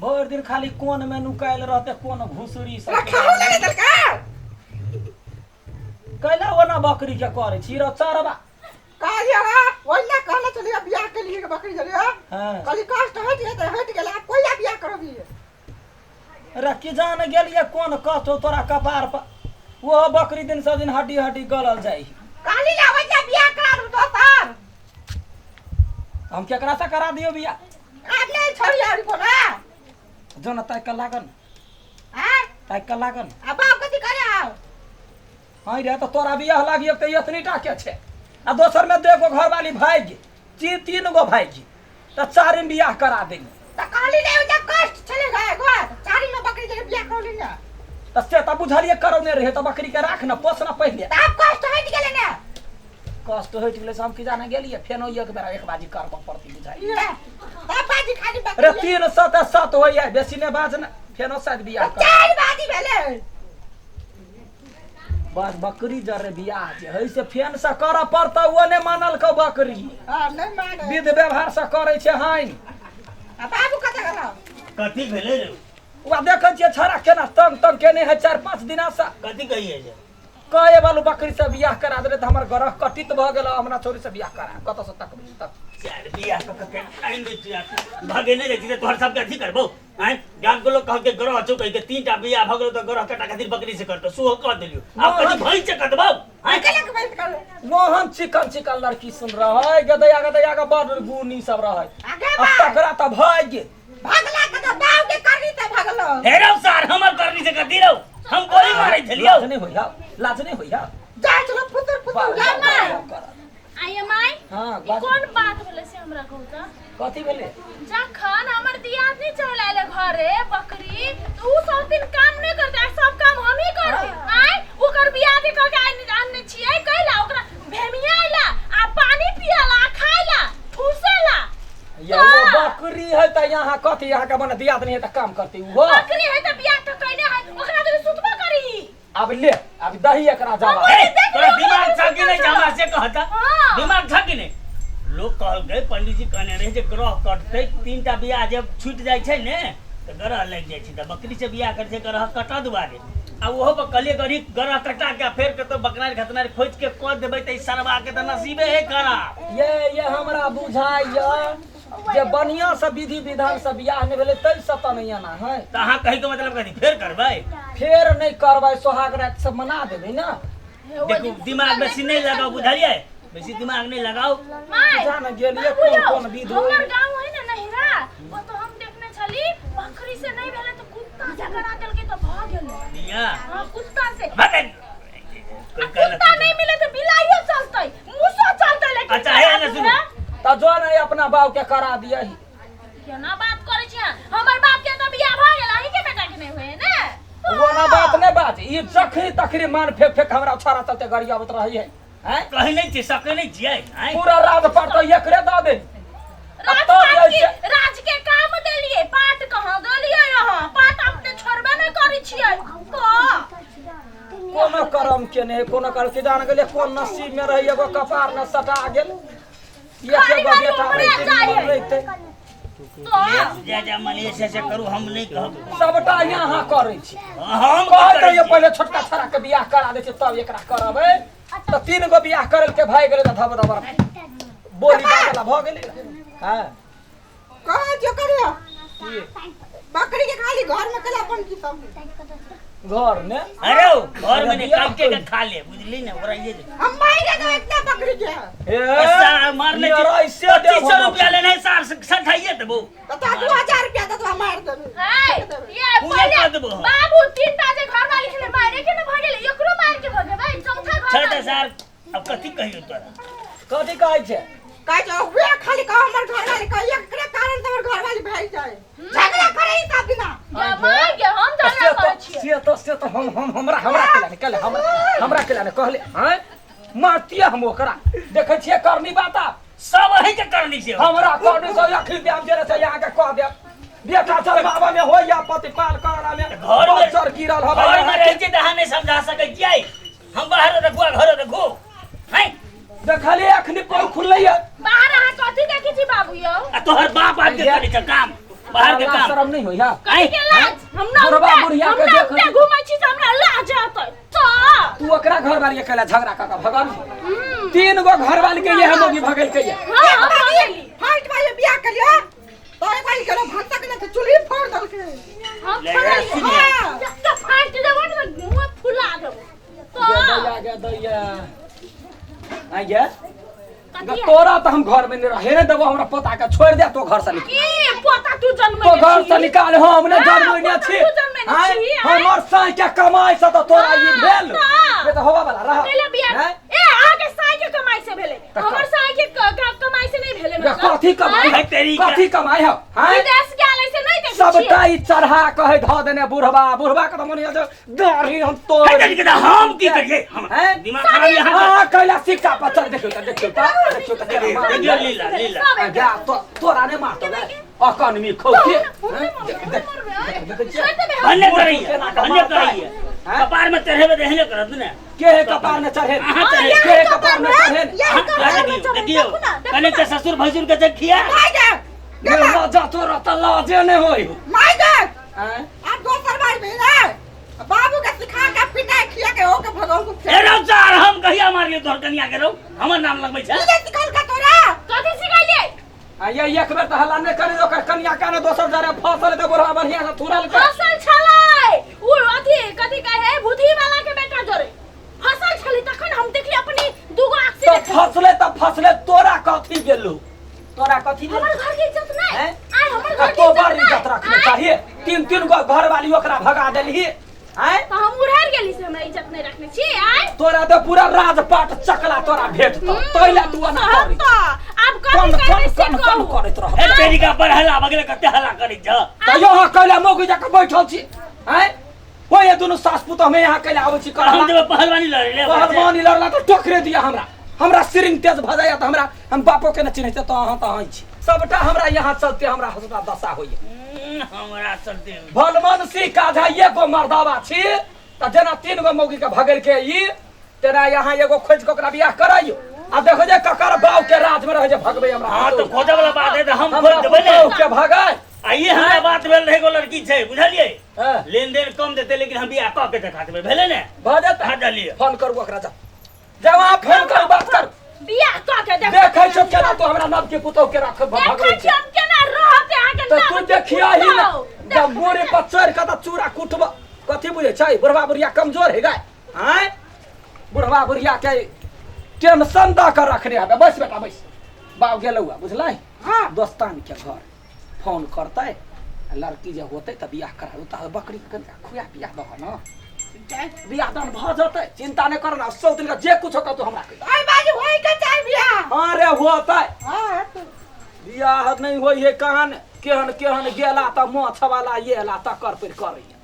भर दिन खाली कोन में नुकायल रहते कोन घुसरी सब कैला ओना बकरी के करे छी र चरबा कालियागा ओइला कहला चलिए बियाह के लिए बकरी जलिया हां कली कष्ट हट गेला आप कोइला बियाह करोगी रे की जान गेलिए कोन कष्ट हो तोरा कपार पर वो बकरी दिन से दिन हड्डी हड्डी गलल जाई काली लावे जा बियाह करा दो दोस्तार हम केकरा से करा दियो बियाह आज ले छोड़ी आरी बोला जो न तय लागन हां तय लागन अब आप कथि करे आओ हां रे तो तोरा बियाह लागियो त इतनी टा के छे आ दोसर में देखो घर वाली भाई तीन गो भाई त चारिम बियाह करा देंगे त काली ले जा कष्ट चले गए गो चारी में बकरी जले बियाह कर लेना त से त बुझलिए करौने रहे त बकरी के राख न पोस न पहिले त आप कष्ट हट गेले ना कष्ट हट गेले से हम की जाने गेलिए फेनो एक बेरा एक बाजी करब पड़ती बुझाई त बाजी खाली बकरी रे 3 7 होइए बेसी ने बाज न फेनो शायद बियाह कर चार बाजी भेले बस बकरी जरे बियाह जे है से फेन से कर पड़ता वो ने मानल क बकरी हां नहीं माने विध व्यवहार से करे छे हाइन अब बाबू कत गला कथी भेले रे वा देखै छियै छरा केना तंग केने है 4-5 दिना से कथी कहिए जे कहे वालू बकरी से बियाह करा देले त हमर गरह कटित भ गेल हमरा छोरी से बियाह करा कत से तक यार बियाह के टाइम दे भागे नहीं रहती तोहर सब के अथी करबो हैं गांव के लोग कह के गरह चौ कह के 3टा बियाह भगलो तो गरह कटा खातिर बकरी से करतो सुहो कह देलियो आप कथी भई से कटबो हैं अकेले के बैठ कर मोहन चिकन लड़की सुन रहा गदया के बड़ गुनी सब रहा आगे अब तकरा त भाग गेल भागला के तो बाव के करनी त भागलो हेरो सार हमर करनी से कर दिलो हम गोली मारे थलियो लाज नहीं होइया जा चलो पुत्र जा मार आय माय हां कौन बात बोले से हमरा कहता कथी भेले जा खान हमर दियाद नहीं चलाले घरे बकरी तू सब दिन काम नहीं करता सब काम हम ही करते आय ओकर बियाह के कह के आने छिए कहला ओकरा भेमिया आइला आ पानी पियाला खाइला ठूसेला ये वो बकरी है त यहां कथी यहां के बने दियाद नहीं है त काम करती वो बकरी है त बियाह तो कइले है ओकरा तो सुतबा करी अब ले अब दही एकरा जावा तोरा दिमाग छकी नहीं हमरा से कहता दिमाग छकी नहीं लोग कहल गए पंडित जी कहने रहे जे ग्रह कटते 3टा बियाह जब छूट जाय छै ने त ग्रह लग जाय छै त बकरी से बियाह कर छै ग्रह कटा दुआरे आ ओहो पर कलिए गरी ग्रह कटा के फेर के तो बकनार खतनार खोज के क देबै त सरवा के त नसीबे है खराब ये हमरा बुझाइया जे बढ़िया से विधि विधान से बियाह नहीं भेले तै से त नहीं आना है त अहाँ कहि के मतलब कथी फेर करबै फेर नहीं करबै सोहाग रात से मना देबै ना देखो दिमाग बेसी नहीं लगाओ बुझलिए बेसी दिमाग नहीं लगाओ माय जान गेलिए कौन विधि हमर गांव है ना नहिरा वो तो हम देखने चली बकरी से नहीं भेले तो कुत्ता झगड़ा देल के तो भाग गेले दिया हां कुत्ता से भागे कुत्ता नहीं मिले तो बिलाइयो चलतै मूसो चलतै लेकिन अच्छा है ना सुनो त जो नहीं अपना बाप के करा दिया ही केना बात करे छी हमर बाप के तो बियाह भ गेल अही के बेटा के नहीं होए ने वो ना बात नहीं बात ई जखरी तखरी मान फेक हमरा छाड़ा चलते गाड़ी आवत रही है हैं कहीं नहीं छी सके नहीं छिए हैं पूरा राज पाट तो एकरे द दे राज के काम देलिए पाट कहां देलिए यहां पाट अपने छोड़बे नहीं करी छिए कोनो करम के नहीं कोनो कर के जान गेले कोन नसीब में रही एगो कपार न सटा गेल ये के बेटा रहते जा मलेशिया से करू हम नहीं कहब सबटा यहां करै छी हम कहत ये पहले छोटका छोरा के बियाह करा दे छै तब एकरा करबै त 3 गो बियाह करल के भाई गेले त धब बोली बाला भ गेले हां कह जो करियो बकरी के खाली घर में कला अपन की सब घर में अरे घर में निकाल के खा ले बुझली ना ओरा ये हम मारे दो इतना बकरी के ऐसा मारने की ऐसे दे 300 रुपया लेने सार सठाइए देबो तो 2000 रुपया तो मार देबे ये पहले बाबू 3टा जे घर वाली के मारे के न भ गेल एकरो मार के भ गेल चौथा घर छठा सार अब कथी कहियो तोरा कथी कहै छै कह जो वे खाली का हमर घर वाली का एकरे कारण तोर घर वाली भाई जाए झगड़ा करे ही सब दिना मार के हम झगड़ा करे छी से तो हमरा केला ने कहले हैं मारतिया हम ओकरा देखे छिए करनी बात सब है के करनी से हमरा करनी से अखिल दे जरे से यहां के कह दे बेटा चल बाबा में हो या पति पाल करना में घर में चर गिरल हो घर में रह के दहा नहीं समझा सके छिए हम बाहर रखुआ घर रखो हैं देखले अखनी पर खुललै बाहर आ कथि देखि छी बाबू यो तोहर बाप आके करे छ काम बाहर के लाज काम शरम नहीं होई हा कथी के लाज हमरा बुढ़वा बुढ़िया के देख उठे घुमै छी त हमरा लाज आतै त तू ओकरा घर वाली के झगड़ा का भगल 3 गो घर वाली के ये हम भी भगल के ये हां भगली फाइट वाले बियाह कर लिया तो एक बार करो भक्ता के तो चुली फोड़ दल के हम ले गए सुनिए। जब तक फाइट देबो न मुंह फुला देबो तो गे दैया आ गया कथी तोरा तो हम घर में नहीं रहे ने देबो हमरा पता के छोड़ दे तो घर से निकल की पोता तू जन्म तो घर से निकाल हम ने जन्म ने छी हमर साई के कमाई से तो तोरा ये भेल ये तो होवा वाला रहा पहले बियाह ए आगे साई के कमाई से भेले हमर साई के कमाई से नहीं भेले ये कथी कमाई है तेरी कथी कमाई है हैं विदेश गेल ऐसे नहीं देख सबटा ई चढ़ा कहे ध देने बुढ़वा के तो मन जो दाढ़ी हम तो हम की करिए हम हैं दिमाग खराब यहाँ हां कैला सिक्का पत्थर देखियो देखियो देखिए लीला लीला गया तो तोरा ने मारतो बे इकोनॉमी खोके भन्ने करिए कपार में चढ़े रहने करत ने के कपार में चढ़े के कपार में चढ़े देखियो कने के ससुर भसुर के देखिया माय दे ये लाजा तोरा त लाजे ने होई माय दे हैं आप दोसर बार भी ना बाबू के सिखा के पिटाई खिया के हो के भगवान को ए रौचार हम कहिया मारिए तोर कनिया के रौ हमर नाम लगबै छै ये सिखल का तोरा कथी सिखाइले आ ये एक बेर त हल्ला ने करे ओकर कन्या का ने दोसर जरे फसल दे बुढ़ा बढ़िया से थुरल के फसल छलै उ अथी कथी कहे बुद्धि वाला के बेटा जोरे फसल छली तखन हम देखली अपनी दुगो आँख से तो फसले तोरा कथी गेलू तोरा कथी गेलू हमर घर के इज्जत नहीं हैं? आय हमर घर के तो बड़ इज्जत रखने आय, चाहिए 3 गो घर वाली ओकरा भगा देली हैं तो हम उड़ार गेली से हमरा इज्जत नहीं रखने छी आय तोरा तो पूरा राजपाट चकला तोरा भेट तो तोइला तू ना करी अब कन कथी करे से कन कहू करत रह ए तेरी का पर हला बगले कते हला करी छ त यहाँ कैला मोगी जाके बैठल छी हैं हो ये दोनों सास पुत हमें यहाँ कैला आबै छी हम कहला जब पहलवानी लड़े ले पहलवानी लड़ला तो टोकरे दिया हमरा सिरिंग तेज भजाया त हमरा हम बापो के न चिन्है त अहाँ त हई छी सबटा हमरा यहाँ चलते हमरा हसुरा दशा होइए हमरा चलते भलमन सी काजा एगो मर्दावा छी त जेना 3 गो मौगी के भगल के ई तेरा यहाँ एगो खोज के ओकरा बियाह कराइयो आ देखो जे ककर बाव के राज में रह जे भगबे हमरा हां तो खोजे वाला बात है तो हम हमरा खोज देबै ने बाव के भगाय आइए हमरा बात भेल रहे गो लड़की छै बुझलिए हां लेन देन कम देते लेकिन हम बियाह क के देखा देबै भेले ने भजत हां डालिए फोन करू ओकरा जा जवा फोन कर बात कर बियाह क के देखै छ केना तो हमरा नब के पुतौ के रख भगबै देखै छी छै हम केना रहते आगे तो तू देखिया ही ना जब मोरे पर चढ़ के त चूड़ा कुटब कथी बुझे छै बुढ़वा बुढ़िया कमजोर है गाय हैं बुढ़वा बुढ़िया के टेंशन द कर रखने है बस बेटा बस बाव गेलौआ बुझलै हां दोस्तान के घर फोन करतै लड़की जे होतै त बियाह कराउ त बकरी के खुया पिया दह न बियाह दान भ जतै चिंता नहीं करना 100 दिन का जे कुछ हो तो हमरा कह ओए बाजी होई के चाय बियाह हां रे होतै हां बियाह नहीं होई है कहां केहन गेला त माछ वाला येला तकर पर करैया